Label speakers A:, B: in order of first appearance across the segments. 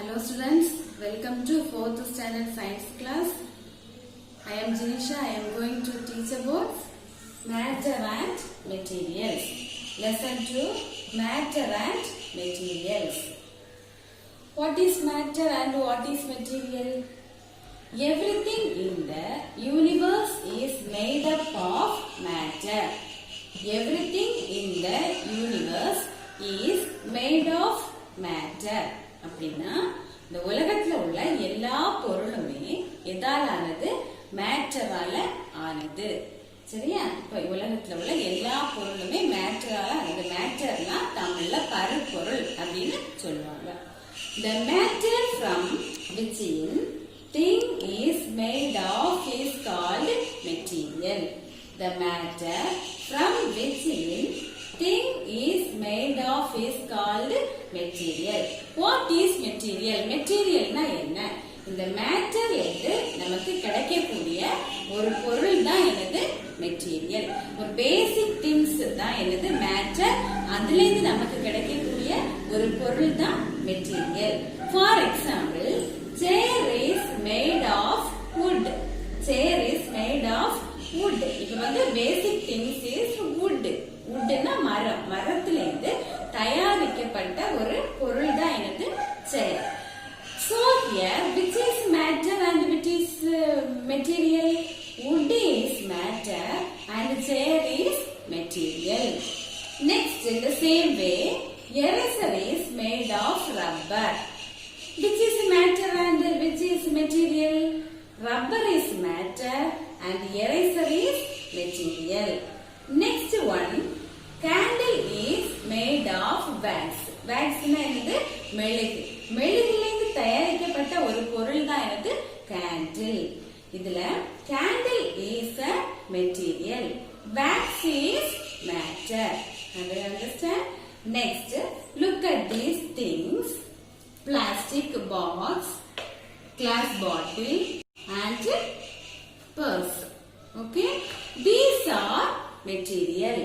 A: Hello students, welcome to 4th standard science class. I am Jinisha. I am going to teach about matter and materials. Lesson 2, matter and materials. What is matter and what is material? Everything in the universe is made up of matter. Everything in the universe is made of matter. அப்படின்னா இந்த உலகத்துல உள்ள எல்லா பொருளுமே எதால ஆனது? மேட்டரால ஆனது. சரியா? இப்ப உலகத்துல உள்ள எல்லா பொருளுமே மேட்டரால ஆனது. மேட்டர்னா தமிழ்ல பருப்பொருள் அப்படின்னு சொல்லுவாங்க. The matter from which thing is made of is called material. The matter from which thing is made of is called material. What is material? Material na enna? இந்த மேட்டர் எது நமக்கு கிடைக்கக்கூடிய ஒரு பொருள் தான் என்னது? மெட்டீரியல். ஒரு பேசிக் திங்ஸ் தான் என்னது? மேட்டர். அதுல இருந்து நமக்கு கிடைக்கக்கூடிய ஒரு பொருள் தான் material. For example, chair is made of wood. Chair is made of wood. இப்ப வந்து பேசிக் திங்ஸ் இஸ் wood. woodனா மரம். மரத்துல இருந்து தயாரிக்கப்பட்ட ஒரு பொருள் தான் என்னது? chair. So here, which is matter and which is material? Wood is matter and chair is material. Next, in the same way, eraser is made of rubber. Which is matter and which is material? Rubber is matter and eraser is material. Next one, candle is made of wax. Wax na என்னது? மெழுகு. மெழுகிலிருந்து தயாரிக்கப்பட்ட ஒரு பொருள் தான் என்னது? candle. இதுல candle is a material. Wax is matter. And you understand? Next, look at these things. Plastic box, glass bottle and purse. Okay? These are material.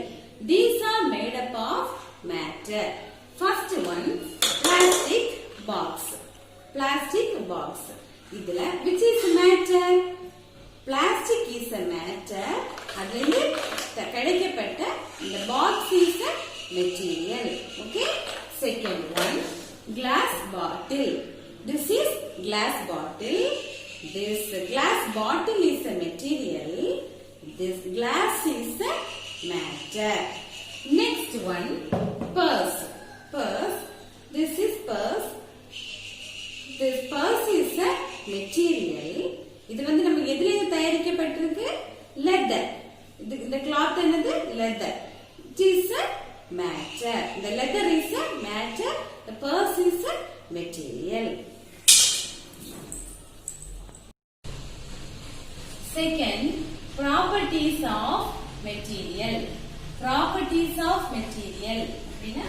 A: These are made up of matter. First one, plastic box. Plastic box. இதுல which is matter? Plastic is a matter. அதிலிருந்து கிடைக்கப்பட்ட இந்த box is a material. Okay? Second one, glass bottle. This is glass bottle. This glass bottle is a material. This glass is a matter. Next one, purse. Purse. This is purse. This purse is a material. இது வந்து நம்ம எதில தயாரிக்கப்பட்டிருக்கு? leather. இந்த cloth என்னது? leather. It is a matter. The leather is a matter. The purse is a material. Second, properties of material. Properties of material அப்படினா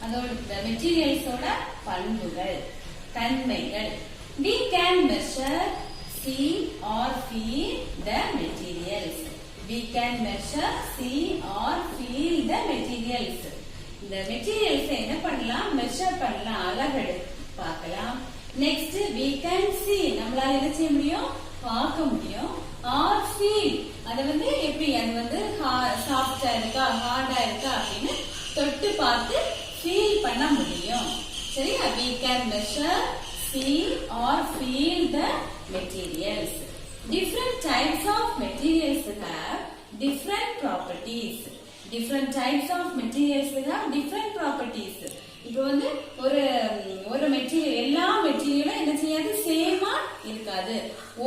A: அதோட materials ஓட பண்புகள், தன்மைகள். We can measure, see or feel the materials. We can measure, see or feel the materials. இந்த materials என்ன பண்ணலாம்? measure பண்ணலாம், அளவெடுத்து பார்க்கலாம். Next, we can see, நம்மளால என்ன செய்ய முடியும்? பார்க்க முடியும். or feel, அது வந்து எப்படி? அது வந்து சாஃப்டா இருக்கா, ஹார்டா இருக்கா அப்படின்னு தொட்டு பார்த்து feel பண்ண முடியும். சரியா? we can measure, see or feel the materials. Different types of materials have different properties. Different types of materials have different properties. இப்போ வந்து ஒரு மெட்டீரியல், எல்லா மெட்டீரியலும் என்ன செய்யாது? சேமா இருக்காது.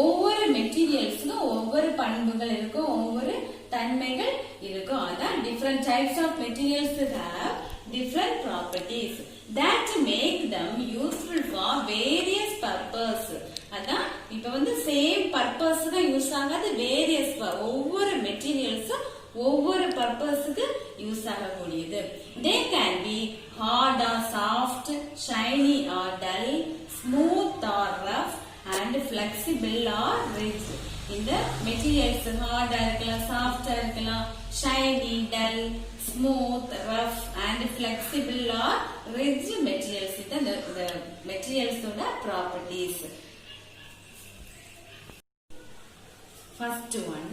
A: ஒவ்வொரு மெட்டீரியல்ஸ்க்கும் ஒவ்வொரு பண்புகள் இருக்கும், ஒவ்வொரு தன்மைகள் இருக்கும். அதான் different types of materials have different properties that make them useful for various purpose. அதான் இப்ப வந்து சேம் பர்பஸ் தான் யூஸ் ஆகாது, வேரியஸ், ஒவ்வொரு மெட்டீரியல்ஸும் ஒவ்வொரு பர்பஸ்க்கு use ஆகக்கூடியது. They can be hard or soft, shiny or dull, smooth or rough and flexible or rigid. இந்த materials ஹார்டா இருக்கலாம், சாஃப்டா இருக்கலாம், shiny, dull, smooth, rough and flexible or rigid materials. இந்த material மெட்டீரியல்ஸோட properties. First one,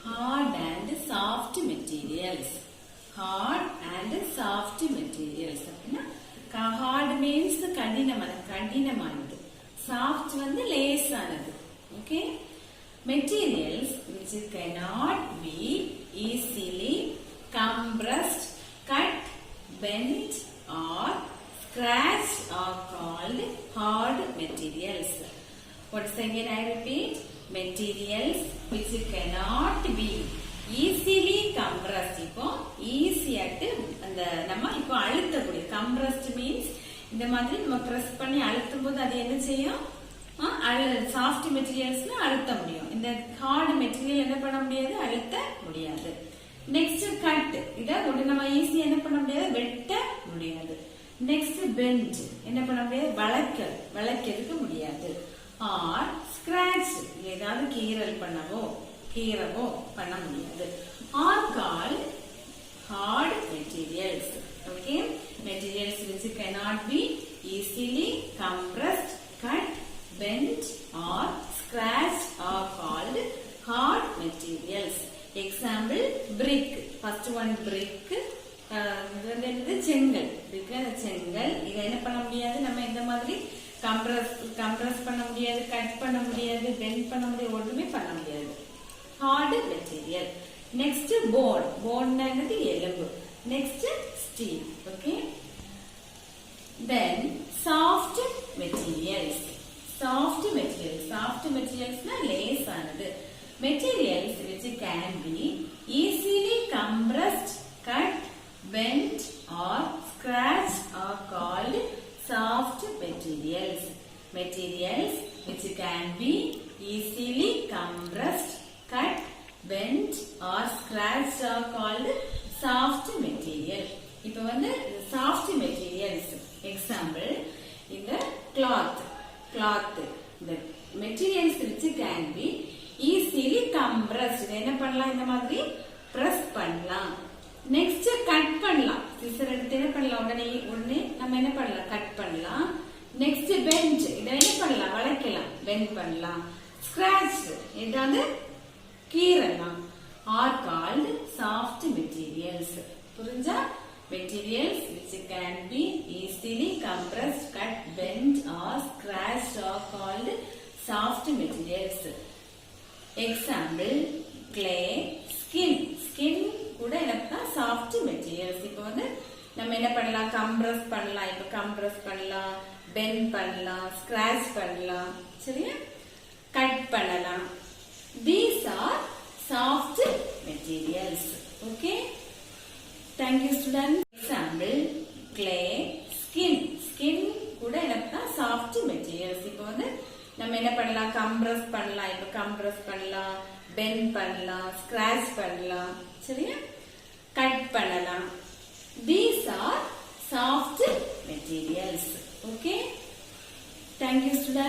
A: hard and soft materials. Hard and soft materials அப்படின்னா hard means கடினமானது, soft வந்து லேசானது. Okay, materials which cannot be easily compressed, cut, bent or scratched are called hard materials. Once again I repeat, materials which cannot be easily compressed. இப்போ easy ஆட்டு அந்த நம்ம இப்போ அழுத்தக்கூடிய compressed means இந்த மாதிரி நம்ம press பண்ணி அழுத்தும் போது அது என்ன செய்யும், சாஃப்ட் மெட்டீரியல்ஸ்ல அழுத்த முடியும். இந்த ஹார்ட் மெட்டீரியல் என்ன பண்ண முடியாது, அழுத்த முடியாது. நெக்ஸ்ட் கட், இத ஒரு நம்ம ஈஸி என்ன பண்ண முடியாது, வெட்ட முடியாது. நெக்ஸ்ட் பெண்ட், என்ன பண்ண முடியாது, வளைக்கிறதுக்கு முடியாது. ஆர் ஸ்கிராச், ஏதாவது கீறவோ பண்ண முடியாது. Are called hard materials. Okay, materials which cannot be easily compressed, cut, bent or scratched are called hard materials. Example, brick. First one brick. செங்கல். செங்கல் இதை என்ன பண்ண முடியாது, நம்ம இந்த மாதிரி கம்ப்ரஸ் பண்ண முடியாது, கட் பண்ண முடியாது, பெண்ட் பண்ண முடியாது, ஒண்ணுமே பண்ண முடியாது. Heart material. நெக்ஸ்ட் போன்ங்கிறது எலும்பு. Next steel. Okay, then soft materials. Soft materials na லேசானது. Materials which can be easily compressed, cut, bent or scratched are called soft materials. Materials which can be easily compressed, cut, bent or scratched are called soft material. இப்போ வந்து soft materials example இந்த cloth. The materials which can be easily compressed. இதை என்ன பண்ணலாம், இந்த மாதிரி press பண்ணலாம். Next cut பண்ணலாம். சிசர் எடுத்து என்ன பண்ணலாம், உடனே நம்ம என்ன பண்ணலாம், கட் பண்ணலாம். நெக்ஸ்ட் பெஞ்ச், இதை என்ன பண்ணலாம், வளைக்கலாம், பெண்ட் பண்ணலாம். ஸ்கிராச், ஏதாவது கீறலாம். Are called soft materials. புரிஞ்சா? Materials which can be easily compressed, cut, bent or scratched are called soft materials. Example, clay, skin கூட என்னப்பா soft materials. இப்போ வந்து நம்ம என்ன பண்ணலாம், கம்ப்ரஸ் பண்ணலாம். இப்போ கம்ப்ரஸ் பண்ணலாம், பெண்ட் பண்ணலாம், ஸ்கிராச் பண்ணலாம், சரியா, கட் பண்ணலாம். These are soft materials. Okay, thank you students. Example, clay, skin கூட என்னப்பா soft materials. இப்போ வந்து நம்ம என்ன பண்ணலாம், கம்ப்ரஸ் பண்ணலாம். இப்போ கம்ப்ரஸ் பண்ணலாம், பெண்ட் பண்ணலாம், ஸ்கிராச் பண்ணலாம், சரியா, கட் பண்ணலாம். These are soft materials. Okay, thank you students.